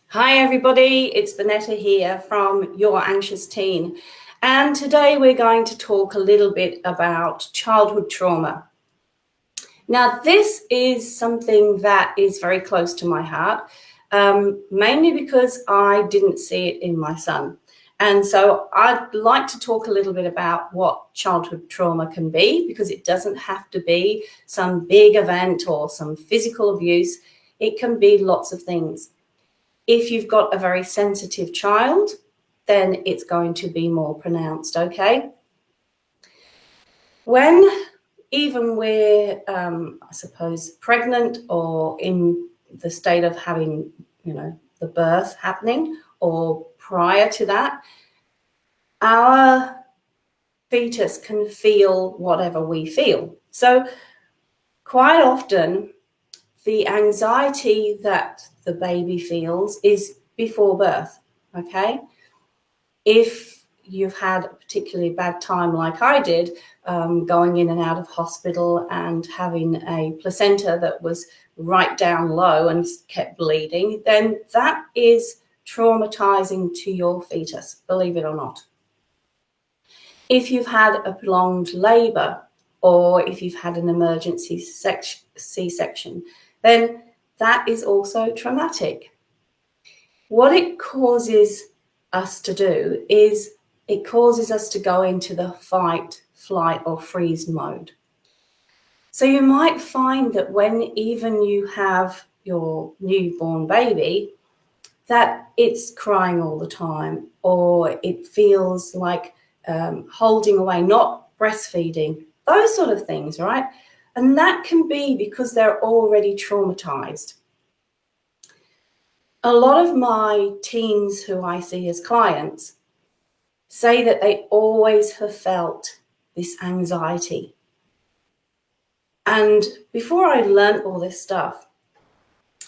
Hi everybody, it's Benetta here from Your Anxious Teen, and today we're going to talk a little bit about childhood trauma. Now this is something that is very close to my heart, mainly because I didn't see it in my son. And so I'd like to talk a little bit about what childhood trauma can be, because it doesn't have to be some big event or some physical abuse. It can be lots of things. If you've got a very sensitive child, then it's going to be more pronounced, okay? When even we're, I suppose, pregnant or in the state of having, the birth happening or prior to that, our fetus can feel whatever we feel. So quite often, the anxiety that the baby feels is before birth, okay? If you've had a particularly bad time like I did, going in and out of hospital and having a placenta that was right down low and kept bleeding, then that is traumatizing to your fetus, believe it or not. If you've had a prolonged labor or if you've had an emergency C-section, then that is also traumatic. What it causes us to do is it causes us to go into the fight, flight, or freeze mode. So you might find that when even you have your newborn baby, that it's crying all the time, or it feels like holding away, not breastfeeding, those sort of things, right? And that can be because they're already traumatized. A lot of my teens who I see as clients say that they always have felt this anxiety. And before I learned all this stuff,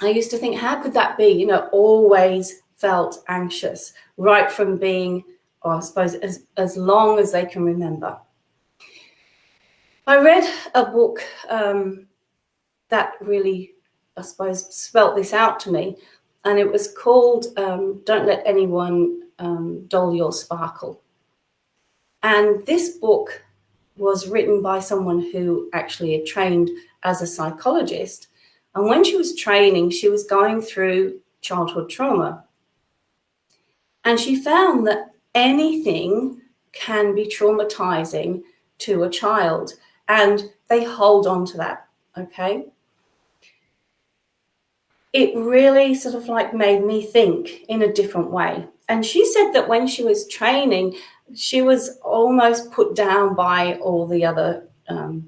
I used to think, how could that be? Always felt anxious, right from being, or I suppose, as long as they can remember. I read a book that really, I suppose, spelt this out to me, and it was called Don't Let Anyone Dull Your Sparkle. And this book was written by someone who actually had trained as a psychologist. And when she was training, she was going through childhood trauma. And she found that anything can be traumatizing to a child, and they hold on to that, okay? It really sort of like made me think in a different way. And she said that when she was training, she was almost put down by all the other the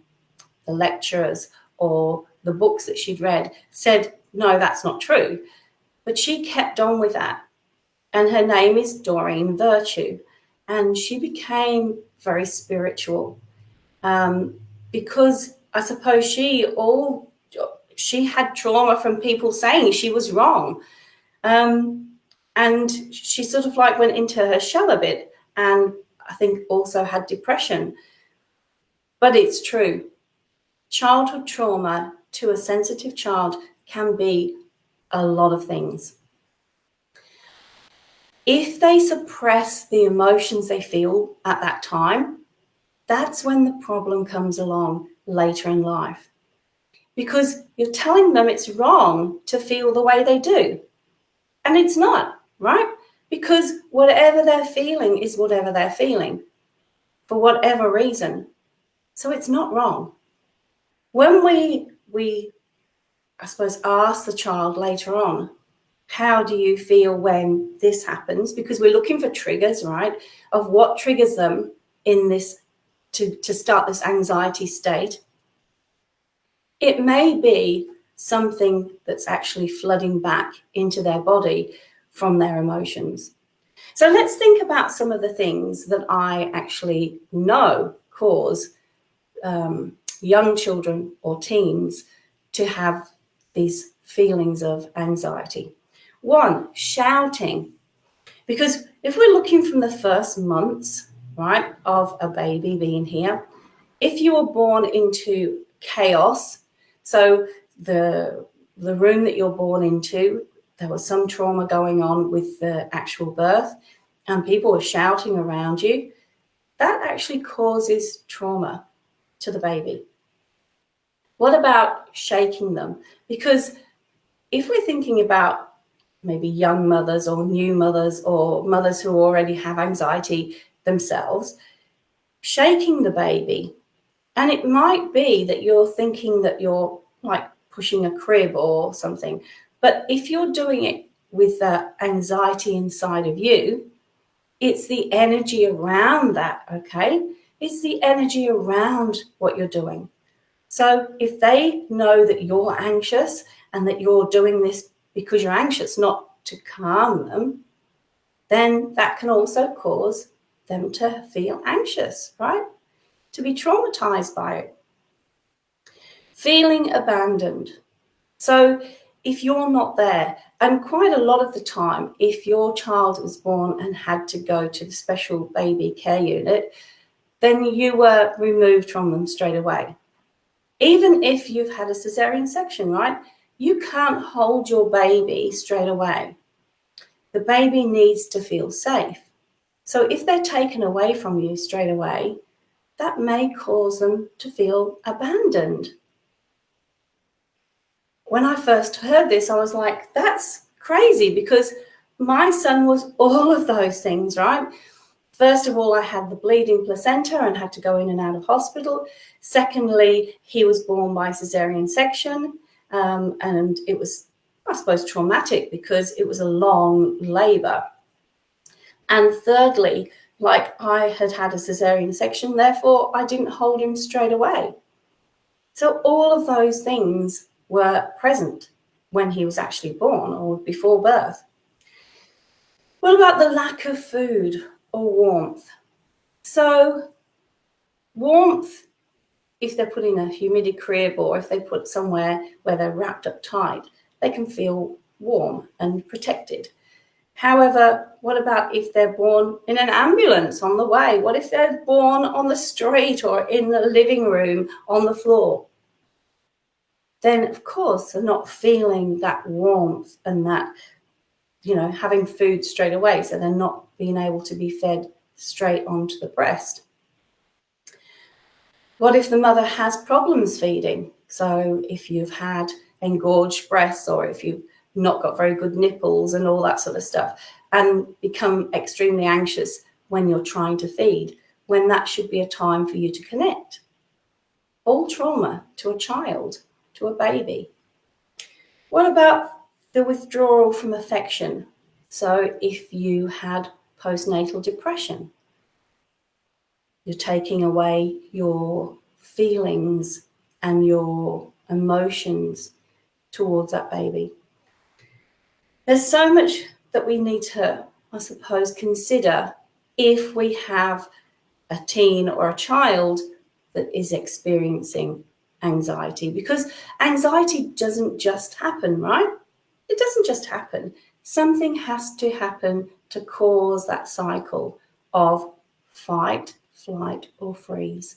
lecturers or the books that she'd read, said, no, that's not true. But she kept on with that. And her name is Doreen Virtue. And she became very spiritual because I suppose she had trauma from people saying she was wrong. And she sort of like went into her shell a bit, and I think also had depression. But it's true. Childhood trauma to a sensitive child can be a lot of things. If they suppress the emotions they feel at that time, that's when the problem comes along later in life. Because you're telling them it's wrong to feel the way they do. And it's not, right? Because whatever they're feeling is whatever they're feeling for whatever reason. So it's not wrong. When we I suppose, ask the child later on, how do you feel when this happens? Because we're looking for triggers, right, of what triggers them in this to start this anxiety state. It may be something that's actually flooding back into their body from their emotions. So let's think about some of the things that I actually know cause young children or teens to have these feelings of anxiety. One, shouting. Because if we're looking from the first months, right, of a baby being here, if you were born into chaos, so the the room that you're born into, there was some trauma going on with the actual birth, and people were shouting around you, that actually causes trauma to the baby. What about shaking them? Because if we're thinking about maybe young mothers or new mothers or mothers who already have anxiety themselves, shaking the baby, and it might be that you're thinking that you're like pushing a crib or something, but if you're doing it with the anxiety inside of you, it's the energy around that, okay? It's the energy around what you're doing. So if they know that you're anxious and that you're doing this because you're anxious, not to calm them, then that can also cause them to feel anxious, right? To be traumatized by it. Feeling abandoned. So if you're not there, and quite a lot of the time, if your child was born and had to go to the special baby care unit, then you were removed from them straight away. Even if you've had a cesarean section, right? You can't hold your baby straight away. The baby needs to feel safe. So if they're taken away from you straight away, that may cause them to feel abandoned. When I first heard this, I was like, that's crazy, because my son was all of those things, right? First of all, I had the bleeding placenta and had to go in and out of hospital. Secondly, he was born by cesarean section, and it was, I suppose, traumatic because it was a long labor. And thirdly, like I had had a cesarean section, therefore I didn't hold him straight away. So all of those things were present when he was actually born or before birth. What about the lack of food or warmth? So warmth, if they're put in a humidity crib or if they put somewhere where they're wrapped up tight, they can feel warm and protected. However, what about if they're born in an ambulance on the way? What if they're born on the street or in the living room on the floor? Then, of course, they're not feeling that warmth and that, having food straight away. So they're not being able to be fed straight onto the breast. What if the mother has problems feeding? So if you've had engorged breasts or if you've not got very good nipples and all that sort of stuff, and become extremely anxious when you're trying to feed, when that should be a time for you to connect. All trauma to a child, to a baby. What about the withdrawal from affection? So if you had postnatal depression, you're taking away your feelings and your emotions towards that baby. There's so much that we need to, I suppose, consider if we have a teen or a child that is experiencing anxiety, because anxiety doesn't just happen, right? It doesn't just happen. Something has to happen to cause that cycle of fight, flight, or freeze.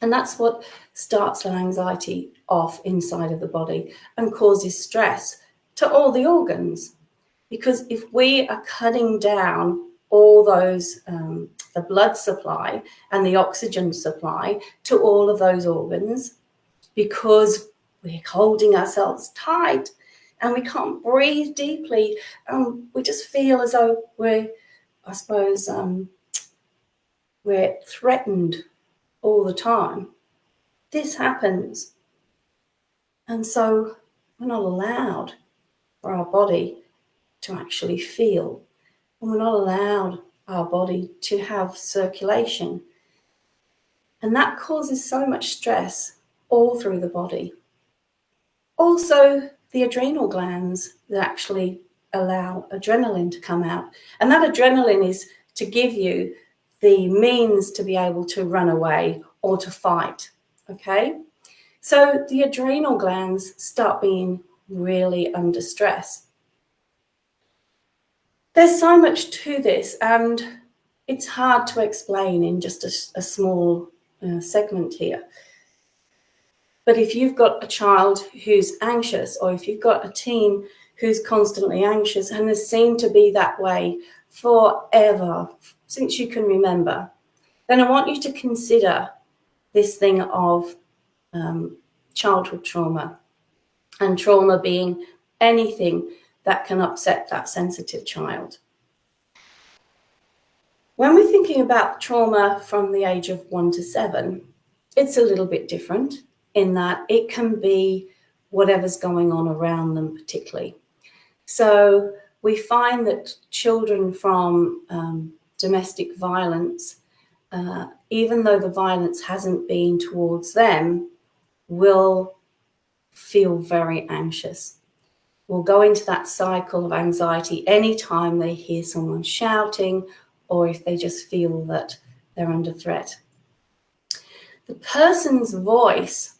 And that's what starts an anxiety off inside of the body and causes stress to all the organs. Because if we are cutting down all those, the blood supply and the oxygen supply to all of those organs, because we're holding ourselves tight and we can't breathe deeply, we just feel as though we're threatened all the time. This happens. And so we're not allowed for our body to actually feel. And we're not allowed our body to have circulation. And that causes so much stress all through the body. Also, the adrenal glands that actually allow adrenaline to come out. And that adrenaline is to give you the means to be able to run away or to fight, okay? So the adrenal glands start being really under stress. There's so much to this, and it's hard to explain in just a small segment here. But if you've got a child who's anxious, or if you've got a teen who's constantly anxious and has seemed to be that way forever, since you can remember, then I want you to consider this thing of childhood trauma, and trauma being anything that can upset that sensitive child. When we're thinking about trauma from the age of 1 to 7, it's a little bit different in that it can be whatever's going on around them particularly. So we find that children from domestic violence, even though the violence hasn't been towards them, will feel very anxious. Will go into that cycle of anxiety anytime they hear someone shouting, or if they just feel that they're under threat. The person's voice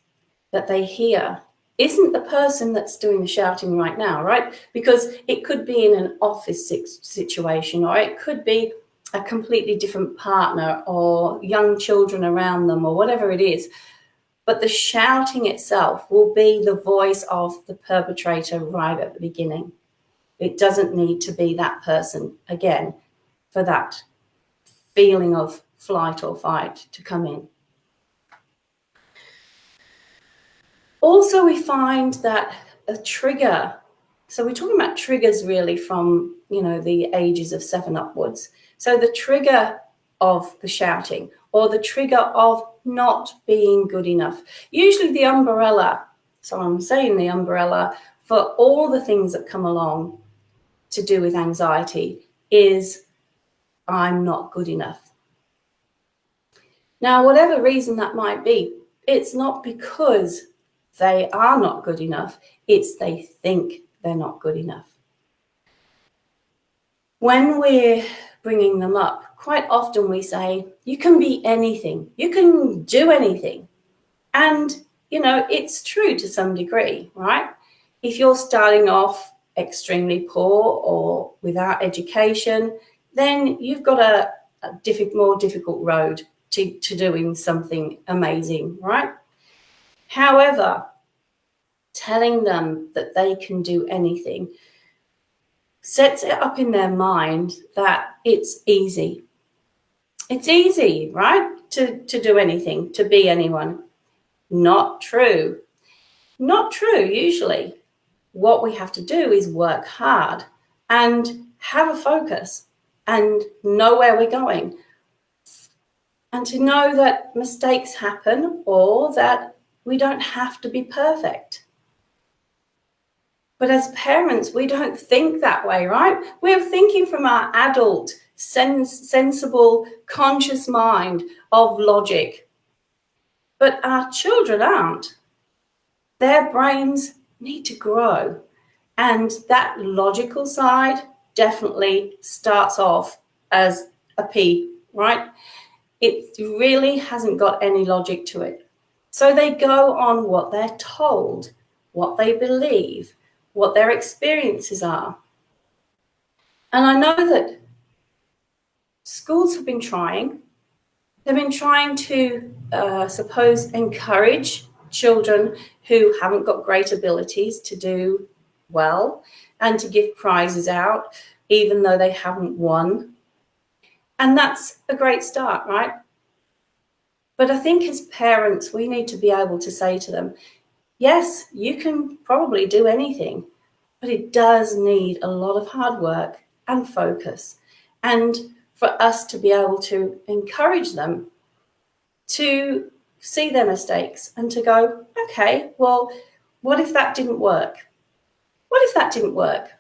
that they hear isn't the person that's doing the shouting right now, right? Because it could be in an office situation, or it could be a completely different partner or young children around them, or whatever it is. But the shouting itself will be the voice of the perpetrator right at the beginning. It doesn't need to be that person again for that feeling of flight or fight to come in. Also, we find that a trigger, so we're talking about triggers really from, the ages of 7 upwards. So the trigger of the shouting, or the trigger of not being good enough. Usually the umbrella, so I'm saying the umbrella for all the things that come along to do with anxiety is I'm not good enough. Now, whatever reason that might be, it's not because they are not good enough, it's they think they're not good enough. When we're bringing them up, quite often we say, you can be anything, you can do anything. And, it's true to some degree, right? If you're starting off extremely poor or without education, then you've got a more difficult road to doing something amazing, right? However, telling them that they can do anything sets it up in their mind that it's easy. It's easy, right, to do anything, to be anyone. Not true. Not true, usually. What we have to do is work hard and have a focus and know where we're going. And to know that mistakes happen, or that we don't have to be perfect. But as parents, we don't think that way, right? We're thinking from our adult, sensible, conscious mind of logic. But our children aren't. Their brains need to grow. And that logical side definitely starts off as a P, right? It really hasn't got any logic to it. So they go on what they're told, what they believe, what their experiences are. And I know that schools have been trying. They've been trying to, encourage children who haven't got great abilities to do well and to give prizes out, even though they haven't won. And that's a great start, right? But I think as parents, we need to be able to say to them, yes, you can probably do anything, but it does need a lot of hard work and focus. And for us to be able to encourage them to see their mistakes and to go, okay, well, what if that didn't work? What if that didn't work?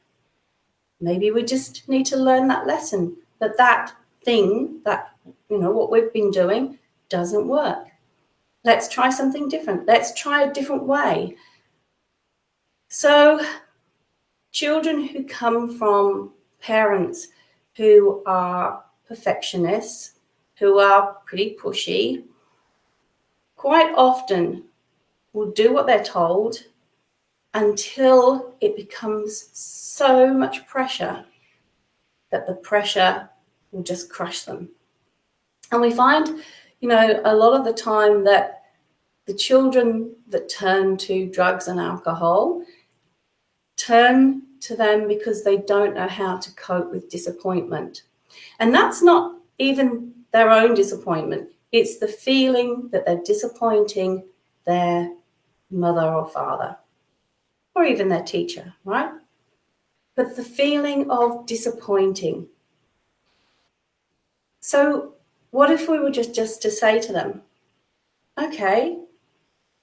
Maybe we just need to learn that lesson, that thing, that, what we've been doing doesn't work. Let's try something different. Let's try a different way. So children who come from parents who are perfectionists, who are pretty pushy, quite often will do what they're told until it becomes so much pressure that the pressure will just crush them. And we find, a lot of the time that the children that turn to drugs and alcohol turn to them because they don't know how to cope with disappointment. And that's not even their own disappointment. It's the feeling that they're disappointing their mother or father, or even their teacher, right? But the feeling of disappointing. So what if we were just to say to them, okay,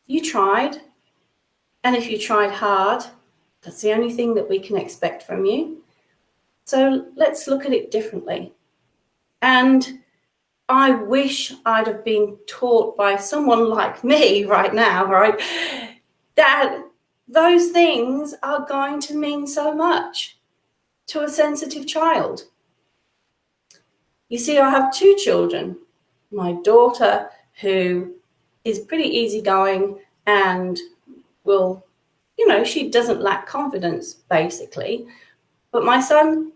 you tried, and if you tried hard, that's the only thing that we can expect from you. So let's look at it differently. And I wish I'd have been taught by someone like me right now, right, that those things are going to mean so much to a sensitive child. You see, I have two children. My daughter, who is pretty easygoing and will, she doesn't lack confidence, basically. But my son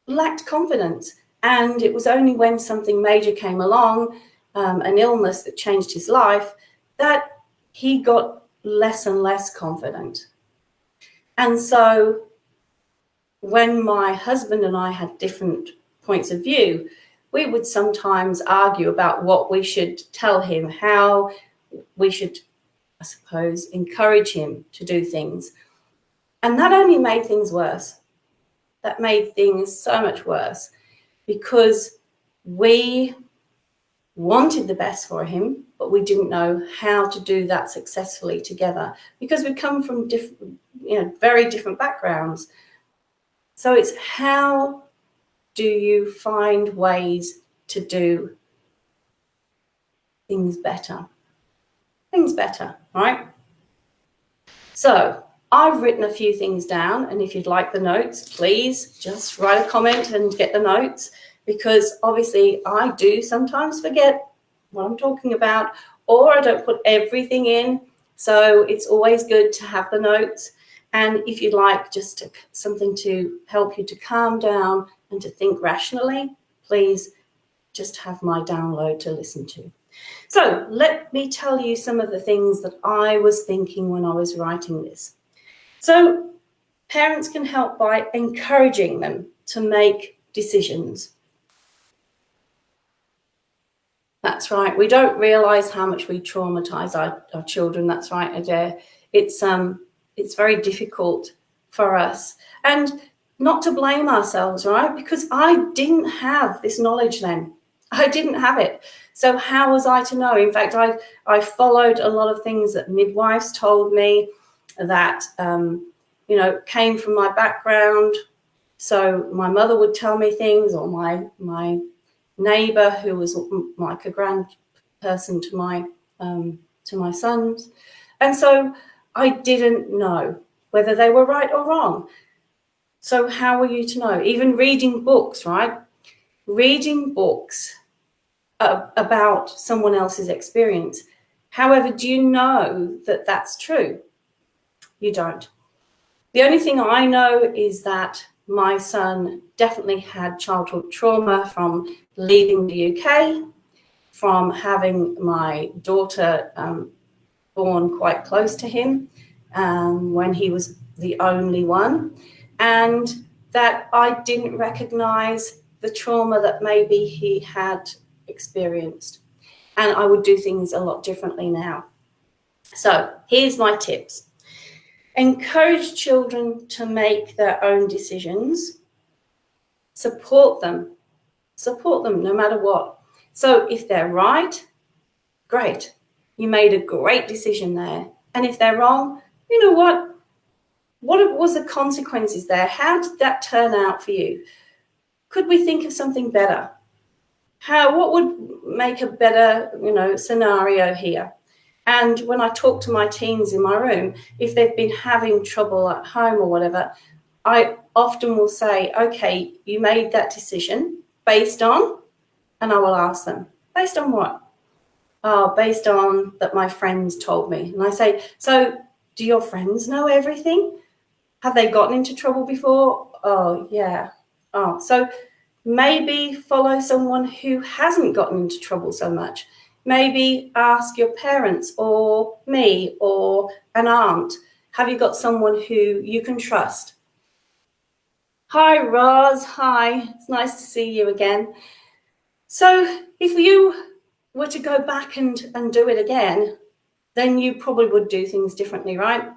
lacked confidence. And it was only when something major came along, an illness that changed his life, that he got less and less confident. And so when my husband and I had different points of view, we would sometimes argue about what we should tell him, how we should, I suppose, encourage him to do things. And that only made things worse. That made things so much worse, because we wanted the best for him, but we didn't know how to do that successfully together, because we come from different, very different backgrounds. So it's, how do you find ways to do things better? Things better, right? So I've written a few things down, and if you'd like the notes, please just write a comment and get the notes, because obviously I do sometimes forget what I'm talking about, or I don't put everything in. So it's always good to have the notes. And if you'd like just something to help you to calm down and to think rationally, please just have my download to listen to. So let me tell you some of the things that I was thinking when I was writing this. So parents can help by encouraging them to make decisions. That's right. We don't realize how much we traumatize our children. That's right, Adair. It's very difficult for us. And not to blame ourselves, right? Because I didn't have this knowledge then. I didn't have it. So how was I to know? In fact, I followed a lot of things that midwives told me that, came from my background. So my mother would tell me things, or my neighbor, who was like a grand person to my sons. And so I didn't know whether they were right or wrong. So how were you to know? Even reading books, right? Reading books about someone else's experience. However, do you know that that's true? You don't. The only thing I know is that my son definitely had childhood trauma from leaving the UK, from having my daughter born quite close to him when he was the only one, and that I didn't recognize the trauma that maybe he had experienced, and I would do things a lot differently now. So here's my tips. Encourage children to make their own decisions. Support them no matter what. So if they're right, great, you made a great decision there. And if they're wrong, you know what was the consequences there? How did that turn out for you? Could we think of something better? What would make a better, scenario here? And when I talk to my teens in my room, if they've been having trouble at home or whatever, I often will say, okay, you made that decision based on, and I will ask them, based on what? Oh, based on that my friends told me. And I say, so do your friends know everything? Have they gotten into trouble before? Oh, yeah. Oh, so maybe follow someone who hasn't gotten into trouble so much. Maybe ask your parents or me or an aunt. Have you got someone who you can trust? Hi, Roz. Hi. It's nice to see you again. So if you were to go back and do it again, then you probably would do things differently, right?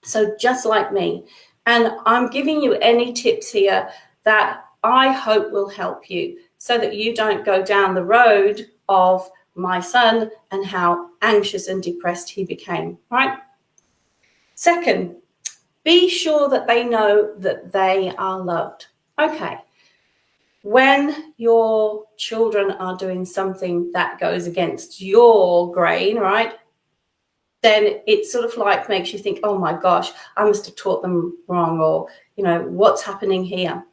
So just like me. And I'm giving you any tips here that I hope will help you so that you don't go down the road of my son and how anxious and depressed he became, right? Second, be sure that they know that they are loved. Okay. When your children are doing something that goes against your grain, right, then it sort of like makes you think, oh my gosh, I must have taught them wrong, or, what's happening here?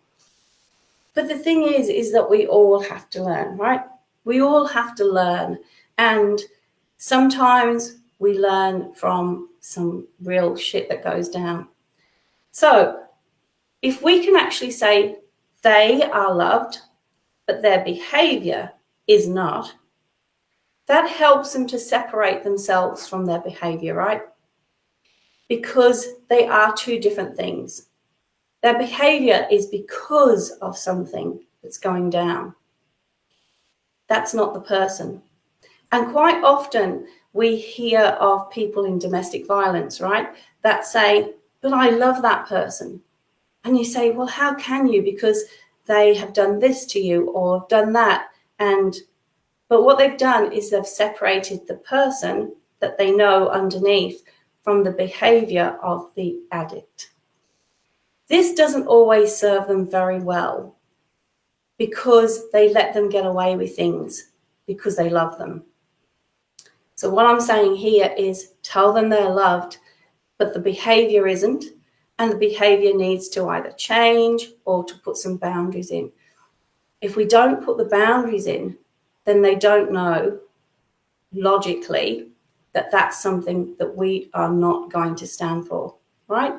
But the thing is that we all have to learn, right? We all have to learn. And sometimes we learn from some real shit that goes down. So if we can actually say they are loved, but their behavior is not, that helps them to separate themselves from their behavior, right? Because they are two different things. Their behavior is because of something that's going down. That's not the person. And quite often we hear of people in domestic violence, right, that say, but I love that person. And you say, well, how can you? Because they have done this to you or done that. But what they've done is they've separated the person that they know underneath from the behavior of the addict. This doesn't always serve them very well because they let them get away with things because they love them. So what I'm saying here is tell them they're loved, but the behavior isn't, and the behavior needs to either change or to put some boundaries in. If we don't put the boundaries in, then they don't know logically that that's something that we are not going to stand for, right?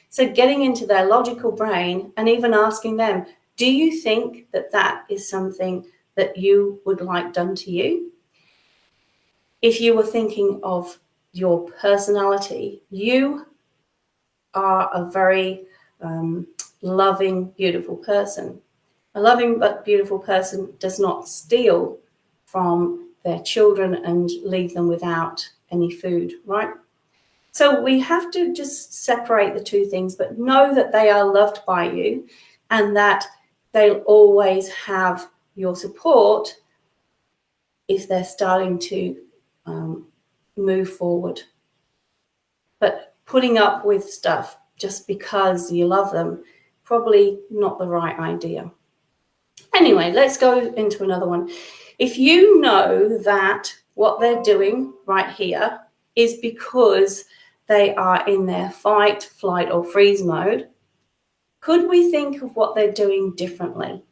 So getting into their logical brain and even asking them, do you think that that is something that you would like done to you? If you were thinking of your personality, you are a very loving, beautiful person. A loving but beautiful person does not steal from their children and leave them without any food, right? So we have to just separate the two things, but know that they are loved by you and that they'll always have your support if they're starting to move forward. But putting up with stuff just because you love them, probably not the right idea. Anyway, let's go into another one. If you know that what they're doing right here is because they are in their fight, flight, or freeze mode, could we think of what they're doing differently?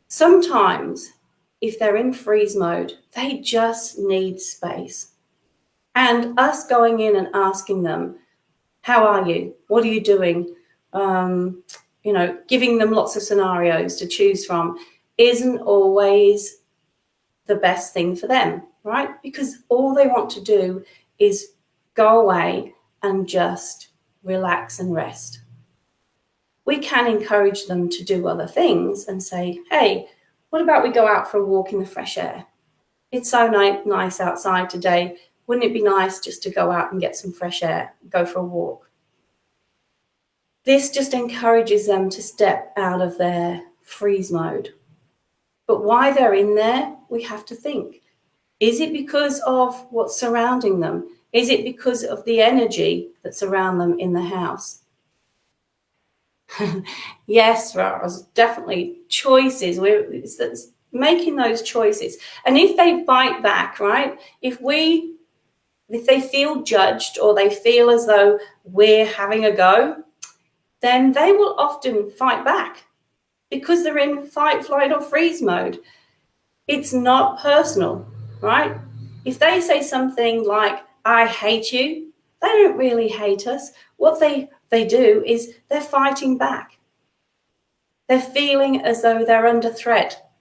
Sometimes, if they're in freeze mode, they just need space. And us going in and asking them, how are you? What are you doing? Giving them lots of scenarios to choose from isn't always the best thing for them, right? Because all they want to do is go away and just relax and rest. We can encourage them to do other things and say, hey, what about we go out for a walk in the fresh air? It's so nice outside today. Wouldn't it be nice just to go out and get some fresh air, go for a walk? This just encourages them to step out of their freeze mode. But why they're in there, we have to think. Is it because of what's surrounding them? Is it because of the energy that's around them in the house? Yes, Roz, definitely choices. It's making those choices. And if they bite back, right, if they feel judged or they feel as though we're having a go, then they will often fight back because they're in fight, flight, or freeze mode. It's not personal, right? If they say something like, I hate you, they don't really hate us. What they do is they're fighting back. They're feeling as though they're under threat,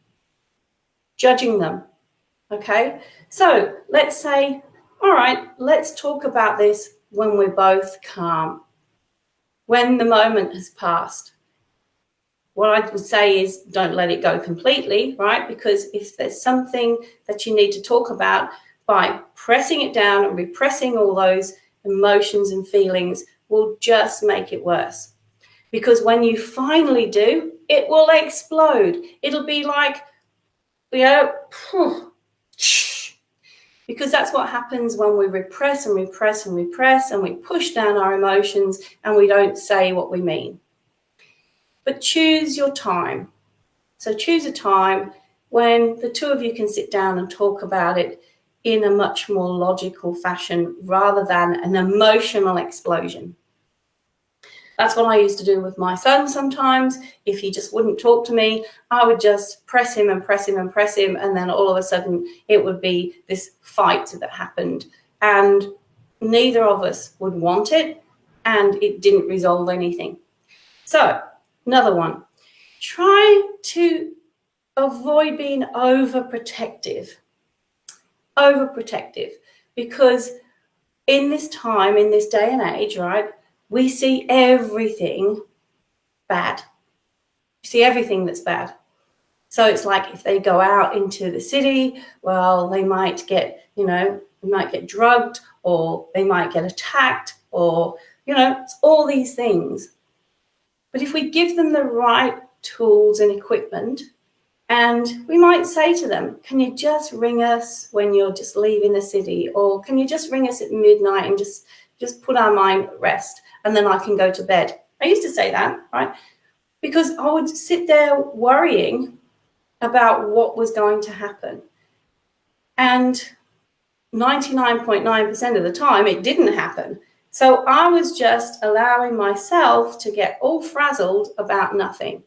judging them. Okay, so let's say, all right, let's talk about this when we're both calm, when the moment has passed. What I would say is don't let it go completely, right? Because if there's something that you need to talk about, by pressing it down and repressing all those emotions and feelings will just make it worse. Because when you finally do, it will explode. It'll be like, because that's what happens when we repress and repress and repress and we push down our emotions and we don't say what we mean. But choose your time. So choose a time when the two of you can sit down and talk about it in a much more logical fashion rather than an emotional explosion. That's what I used to do with my son sometimes. If he just wouldn't talk to me, I would just press him and press him and press him, and then all of a sudden it would be this fight that happened. And neither of us would want it, and it didn't resolve anything. So, another one. Try to avoid being overprotective. Overprotective. Because in this time, in this day and age, right, we see everything bad. We see everything that's bad. So it's like if they go out into the city, well, they might get, drugged, or they might get attacked, or, it's all these things. But if we give them the right tools and equipment, and we might say to them, can you just ring us when you're just leaving the city? Or can you just ring us at midnight and just put our mind at rest, and then I can go to bed? I used to say that, right? Because I would sit there worrying about what was going to happen. And 99.9% of the time, it didn't happen. So I was just allowing myself to get all frazzled about nothing.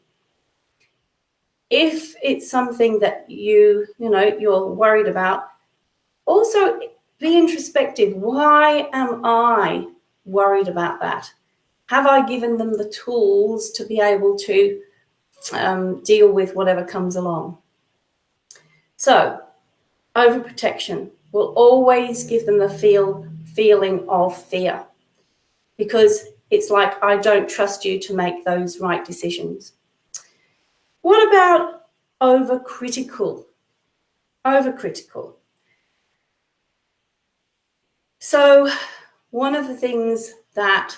If it's something that you're worried about, also be introspective. Why am I worried about that? Have I given them the tools to be able to deal with whatever comes along? So, overprotection will always give them the feeling of fear, because it's like, I don't trust you to make those right decisions. What about overcritical? Overcritical. So one of the things that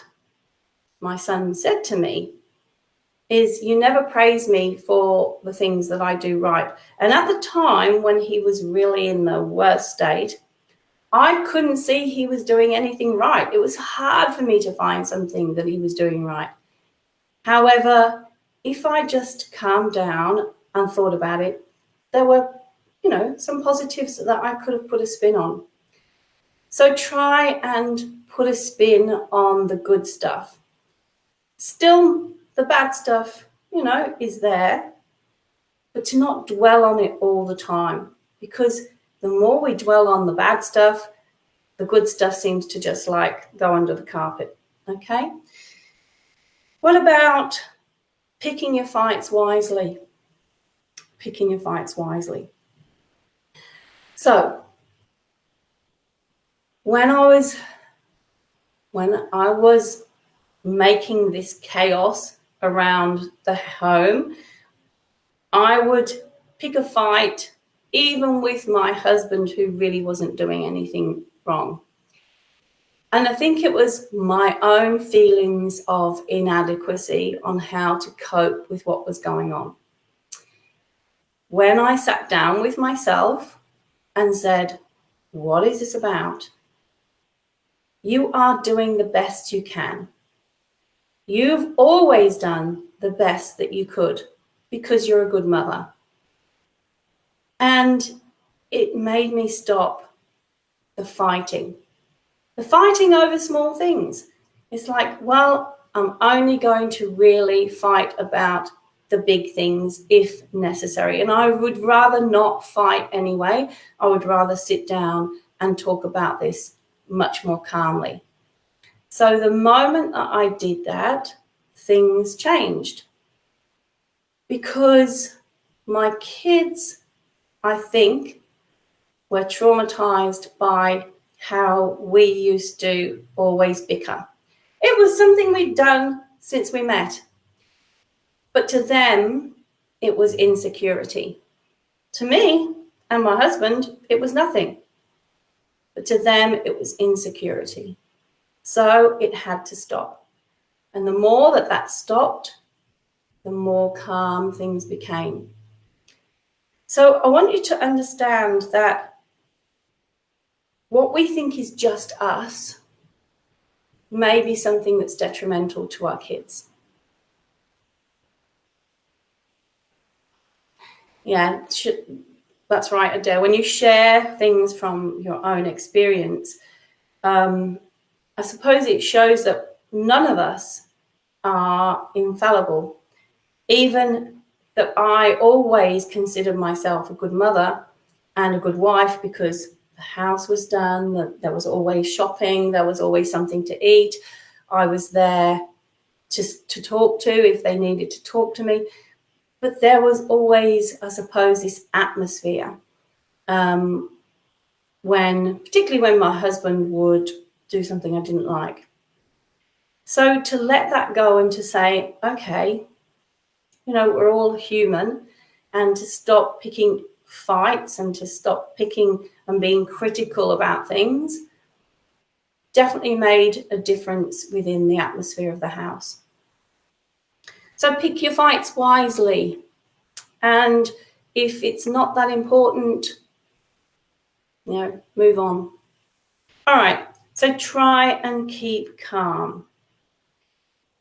my son said to me is, you never praise me for the things that I do right. And at the time when he was really in the worst state, I couldn't see he was doing anything right. It was hard for me to find something that he was doing right. However, if I just calmed down and thought about it, there were, some positives that I could have put a spin on. So try and put a spin on the good stuff. Still, the bad stuff, is there, but to not dwell on it all the time, because the more we dwell on the bad stuff, the good stuff seems to just go under the carpet. Okay? What about picking your fights wisely? Picking your fights wisely. So, when I was making this chaos around the home, I would pick a fight even with my husband, who really wasn't doing anything wrong. And I think it was my own feelings of inadequacy on how to cope with what was going on. When I sat down with myself and said, what is this about? You are doing the best you can. You've always done the best that you could because you're a good mother. And it made me stop the fighting over small things. It's like, well, I'm only going to really fight about the big things if necessary. And I would rather not fight anyway. I would rather sit down and talk about this much more calmly. So the moment that I did that, things changed. Because my kids, I think, were traumatized by how we used to always bicker. It was something we'd done since we met. But to them, it was insecurity. To me and my husband, it was nothing. But to them, it was insecurity. So it had to stop. And the more that stopped, the more calm things became. So I want you to understand that what we think is just us may be something that's detrimental to our kids. Yeah, that's right, Adele. When you share things from your own experience, I suppose it shows that none of us are infallible. Even that I always considered myself a good mother and a good wife because the house was done, there was always shopping, there was always something to eat. I was there to talk to if they needed to talk to me. But there was always, I suppose, this atmosphere particularly when my husband would do something I didn't like. So to let that go and to say, okay, we're all human, and to stop picking fights and to stop picking and being critical about things definitely made a difference within the atmosphere of the house. So pick your fights wisely. And if it's not that important, move on. All right, so try and keep calm.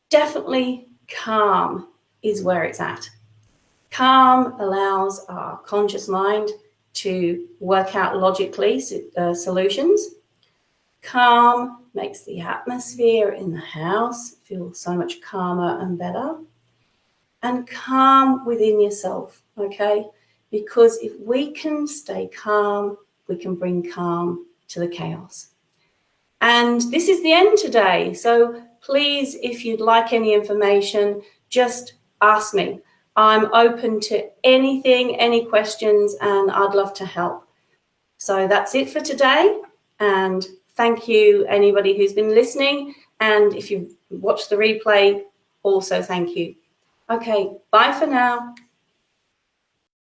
Definitely calm is where it's at. Calm allows our conscious mind to work out logically solutions. Calm makes the atmosphere in the house feel so much calmer and better. And calm within yourself, okay? Because if we can stay calm, we can bring calm to the chaos. And this is the end today. So please, if you'd like any information, just ask me. I'm open to anything, any questions, and I'd love to help. So that's it for today. And thank you, anybody who's been listening. And if you've watched the replay, also thank you. Okay, bye for now.